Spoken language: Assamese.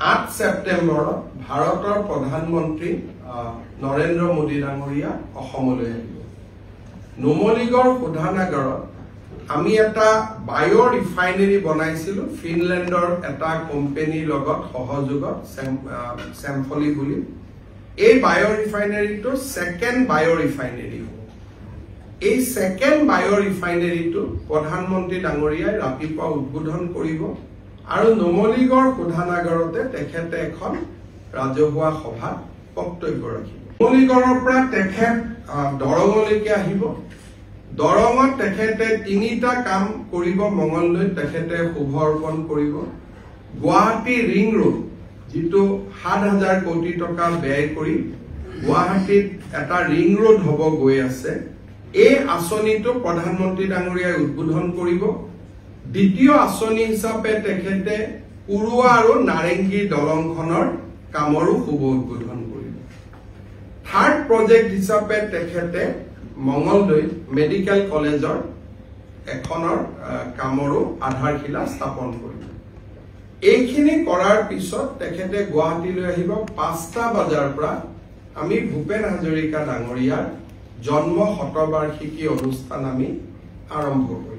8 সেপ্টেম্বৰত ভাৰতৰ প্ৰধানমন্ত্ৰী নৰেন্দ্ৰ মোদী ডাঙৰীয়া অসমলৈ আহিব। নুমলীগড় শোধনাগাৰত আমি এটা বায়ো ৰিফাইনাৰী বনাইছিলো ফিনলেণ্ডৰ এটা কোম্পানীৰ লগত সহযোগত চেম্ফলি বুলি। এই বায়ো ৰিফাইনাৰীটো সেকেন্ড বায়ো ৰিফাইনাৰী হ'ব। এই সেকেন্ড বায়ো ৰিফাইনাৰীটো প্ৰধানমন্ত্ৰী ডাঙৰীয়াই ৰাতিপুৱা উদ্বোধন কৰিব আৰু নুমলীগড় শোধনাগাৰতে তেখেতে এখন ৰাজহুৱা সভাত বক্তব্য ৰাখিব। নুমলীগড়ৰ পৰা তেখেত দৰঙলৈকে আহিব। দৰঙত তেখেতে 3টা কাম কৰিব। মঙলদৈত তেখেতে শুভ অৰ্পণ কৰিব। গুৱাহাটী ৰিং ৰোড যিটো 7,000 কোটি টকা ব্যয় কৰি গুৱাহাটীত এটা ৰিং ৰোড হ'ব গৈ আছে, এই আঁচনিটো প্ৰধানমন্ত্ৰী ডাঙৰীয়াই উদ্বোধন কৰিব। দ্বিতীয় আঁচনি হিচাপে তেখেতে পুৰুৱা আৰু নাৰেংগী দলংখনৰ কামৰো শুভ উদ্বোধন কৰিব। থাৰ্ড প্ৰজেক্ট হিচাপে তেখেতে মঙলদৈত মেডিকেল কলেজৰ এখনৰ কামৰো আধাৰশিলা স্থাপন কৰিব। এইখিনি কৰাৰ পিছত তেখেতে গুৱাহাটীলৈ আহিব। 5টা বজাৰ পৰা আমি ভূপেন হাজৰিকা ডাঙৰীয়াৰ জন্ম শতবাৰ্ষিকী অনুষ্ঠান আমি আৰম্ভ কৰিম।